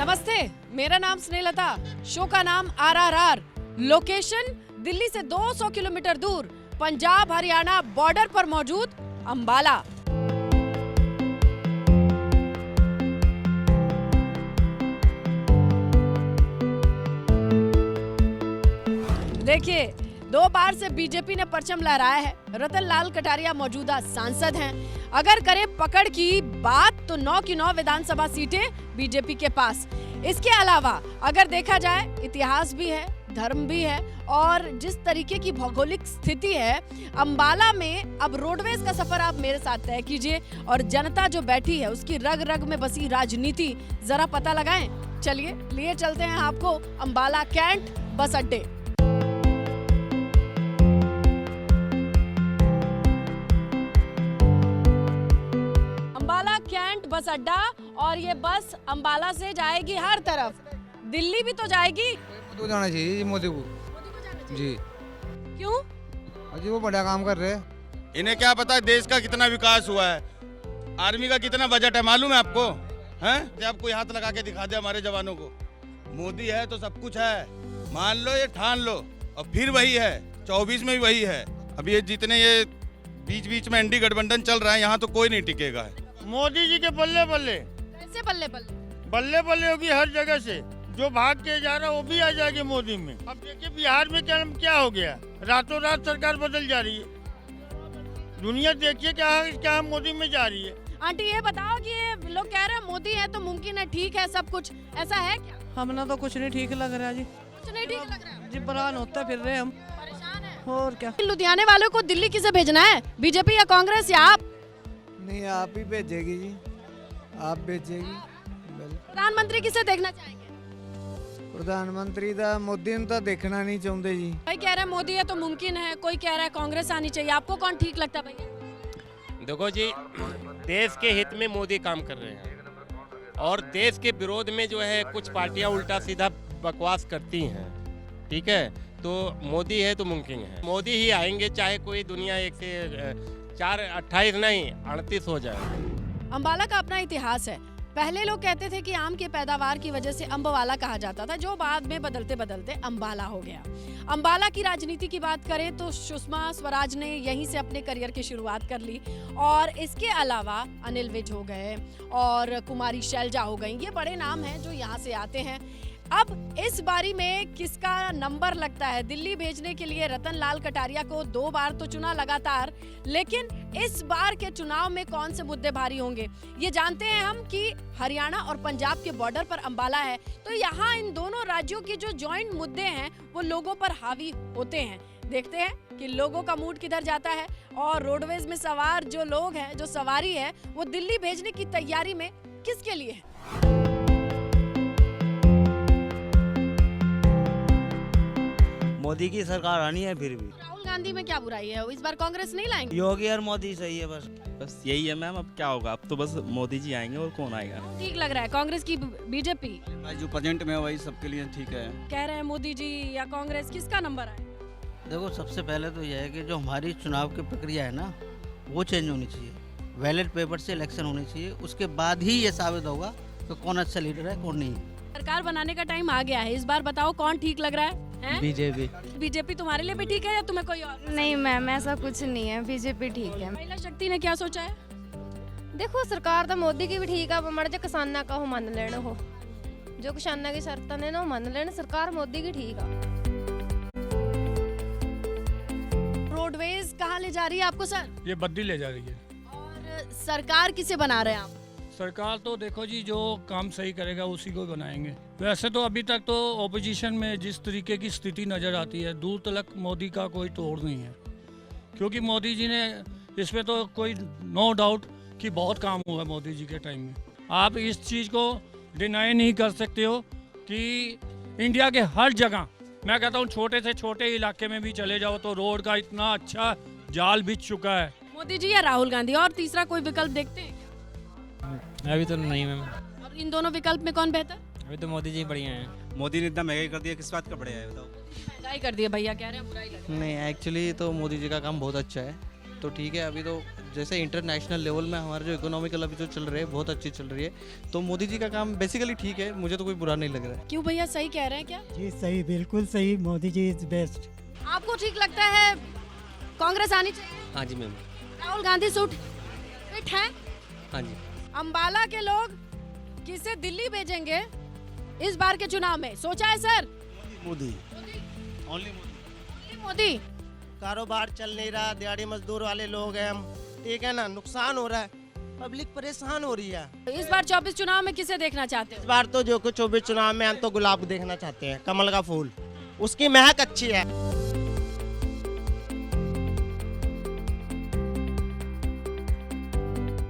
नमस्ते, मेरा नाम स्नेहलता। शो का नाम RRR। लोकेशन दिल्ली से 200 किलोमीटर दूर पंजाब हरियाणा बॉर्डर पर मौजूद अंबाला। देखिए, 2 बार से बीजेपी ने परचम लहराया है। रतन लाल कटारिया मौजूदा सांसद हैं। अगर करें पकड़ की बात तो 9 की 9 विधानसभा सीटें बीजेपी के पास। इसके अलावा अगर देखा जाए, इतिहास भी है, धर्म भी है और जिस तरीके की भौगोलिक स्थिति है अंबाला में, अब रोडवेज का सफर आप मेरे साथ तय कीजिए और जनता जो बैठी है उसकी रग रग में बसी राजनीति जरा पता लगाएं। चलिए लिए चलते हैं आपको अंबाला कैंट बस अड्डे। अंबाला कैंट बस अड्डा, और ये बस अंबाला से जाएगी हर तरफ, दिल्ली भी तो जाएगी। तो जाना चाहिए जी मोदी को जी। क्यों? अजी वो बड़ा काम कर रहे हैं। इन्हें क्या पता देश का कितना विकास हुआ है, आर्मी का कितना बजट है, मालूम है आपको? हैं? जब कोई हाथ लगा के दिखा दे हमारे जवानों को, मोदी है तो सब कुछ है, मान लो ये ठान लो। और फिर वही है, 24 में भी वही है। अब ये जितने ये बीच बीच में एनडी गठबंधन चल रहा है, यहाँ तो कोई नहीं टिकेगा है। मोदी जी के बल्ले बल्ले, कैसे बल्ले बल्ले? बल्ले बल्ले होगी हर जगह से। जो भाग के जा रहा है वो भी आ जाएगी मोदी में। अब देखिए बिहार में क्या हो गया, रातों रात सरकार बदल जा रही है। दुनिया देखिए क्या मोदी में जा रही है। आंटी ये बताओ कि ये लोग कह रहे हैं मोदी है तो मुमकिन है, ठीक है सब कुछ, ऐसा है क्या? हमने तो कुछ नहीं ठीक लग रहा जी। कुछ नहीं ठीक लग रहा है? जी बरान होता फिर रहे हम, परेशान है और क्या। लुधियाने वालों को दिल्ली किसे भेजना है, बीजेपी या कांग्रेस या आप? नहीं, आप ही भेजेगी जी, आप भेजेगी। प्रधानमंत्री किसे देखना चाहेंगे? प्रधानमंत्री दा मोदी ने तो देखना नहीं चाहते जी। कोई कह रहा है मोदी है तो मुमकिन है, कोई कह रहा है कांग्रेस आनी चाहिए। आपको कौन ठीक लगता है भैया? देखो जी, देश के हित में मोदी काम कर रहे हैं और देश के विरोध में जो है कुछ पार्टियां उल्टा सीधा बकवास करती हैं, ठीक है? तो मोदी है तो मुमकिन है, मोदी ही आएंगे, चाहे कोई दुनिया 1 से 4 28 नहीं 38 हो जाए। अंबाला का अपना इतिहास है। पहले लोग कहते थे कि आम की पैदावार की वजह से अंबवाला कहा जाता था, जो बाद में बदलते बदलते अंबाला हो गया। अंबाला की राजनीति की बात करें तो सुषमा स्वराज ने यहीं से अपने करियर की शुरुआत कर ली और इसके अलावा अनिल विज हो गए और कुमारी शैलजा हो गई। ये बड़े नाम हैं जो यहाँ से आते हैं। अब इस बारी में किसका नंबर लगता है? दिल्ली भेजने के लिए रतन लाल कटारिया को 2 बार तो चुना लगातार, लेकिन इस बार के चुनाव में कौन से मुद्दे भारी होंगे ये जानते हैं हम कि हरियाणा और पंजाब के बॉर्डर पर अंबाला है, तो यहाँ इन दोनों राज्यों के जो जॉइंट मुद्दे हैं वो लोगों पर हावी होते हैं। देखते हैं कि लोगों का मूड किधर जाता है और रोडवेज में सवार जो लोग हैं, जो सवारी है, वो दिल्ली भेजने की तैयारी में किसके लिए है। मोदी की सरकार आनी है फिर भी। राहुल गांधी में क्या बुराई है? इस बार कांग्रेस नहीं लाएंगे? योगी और मोदी सही है बस। बस यही है मैम, अब क्या होगा? अब तो बस मोदी जी आएंगे और कौन आएगा। ठीक लग रहा है कांग्रेस की बीजेपी? जो प्रेजेंट में वही सबके लिए ठीक है। कह रहे हैं मोदी जी या कांग्रेस, किसका नंबर आए? देखो, सबसे पहले तो यह है कि जो हमारी चुनाव की प्रक्रिया है ना, वो चेंज होनी चाहिए। बैलेट पेपर से इलेक्शन होनी चाहिए, उसके बाद ही ये साबित होगा कि कौन अच्छा लीडर है कौन नहीं। सरकार बनाने का टाइम आ गया है, इस बार बताओ कौन ठीक लग रहा है? बीजेपी। बीजेपी तुम्हारे लिए भी ठीक है या तुम्हें कोई और? नहीं मैम, ऐसा कुछ नहीं है, बीजेपी ठीक है। महिला शक्ति ने क्या सोचा है? देखो, सरकार तो मोदी की भी ठीक है, मर जो किसाना का हो मन लेना हो, जो किसाना की शर्तें ने ना मन लेना, सरकार मोदी की ठीक है। रोडवेज कहाँ ले जा रही है आपको सर? ये बद्दी ले जा रही है। और सरकार किसे बना रहे हैं आप? सरकार तो देखो जी, जो काम सही करेगा उसी को बनाएंगे। वैसे तो अभी तक तो ओपोजिशन में जिस तरीके की स्थिति नजर आती है, दूर तक मोदी का कोई तोड़ नहीं है, क्योंकि मोदी जी ने इसमें तो कोई नो डाउट कि बहुत काम हुआ है मोदी जी के टाइम में। आप इस चीज़ को डिनाई नहीं कर सकते हो कि इंडिया के हर जगह, मैं कहता हूँ छोटे से छोटे इलाके में भी चले जाओ तो रोड का इतना अच्छा जाल बिछ चुका है। मोदी जी या राहुल गांधी? और तीसरा कोई विकल्प देखते हैं? अभी तो नहीं मैम। और इन दोनों विकल्प में कौन बेहतर? अभी तो मोदी जी बढ़िया हैं। मोदी ने इतना महंगाई कर दिया, किस बात का बढ़िया है बताओ? महंगाई कर दिया भैया, कह रहे हैं बुराई लग रही है। नहीं, एक्चुअली तो मोदी जी का काम बहुत अच्छा है, तो ठीक है। अभी तो जैसे इंटरनेशनल लेवल में हमारे जो इकोनॉमिकल अभी जो चल रहे हैं बहुत अच्छी चल रही है, तो मोदी जी का काम बेसिकली ठीक है, मुझे तो कोई बुरा नहीं लग रहा है। क्यों भैया, सही कह रहे हैं क्या? जी सही, बिल्कुल सही, मोदी जी इज बेस्ट। आपको ठीक लगता है कांग्रेस आनी चाहिए? हाँ जी ma'am. Rahul Gandhi suit fit है? हाँ जी। अंबाला के लोग किसे दिल्ली भेजेंगे इस बार के चुनाव में, सोचा है सर? मोदी। मोदी। कारोबार चल नहीं रहा, दिहाड़ी मजदूर वाले लोग हैं हम, ठीक है ना, नुकसान हो रहा है, पब्लिक परेशान हो रही है। इस बार 24 चुनाव में किसे देखना चाहते इस हो? बार तो जो कुछ 24 चुनाव में हम तो गुलाब को देखना चाहते हैं, कमल का फूल, उसकी महक अच्छी है।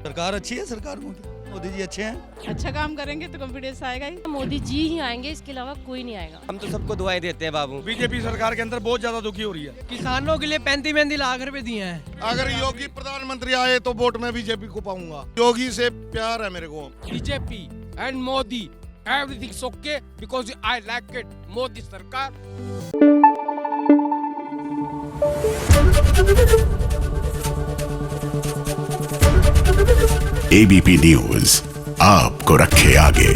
सरकार अच्छी है, सरकार मोदी जी अच्छे हैं। अच्छा काम करेंगे तो कॉन्फिडेंस आएगा ही। मोदी जी ही आएंगे, इसके अलावा कोई नहीं आएगा। हम तो सबको दुआएं देते हैं बाबू। बीजेपी सरकार के अंदर बहुत ज्यादा दुखी हो रही है। किसानों के लिए 35 लाख रुपए दिए हैं। अगर योगी प्रधानमंत्री आए तो वोट में बीजेपी को पाऊंगा। योगी से प्यार है मेरे को। BJP and Modi, everything's okay because I like it, Modi सरकार। ABP न्यूज आपको रखे आगे।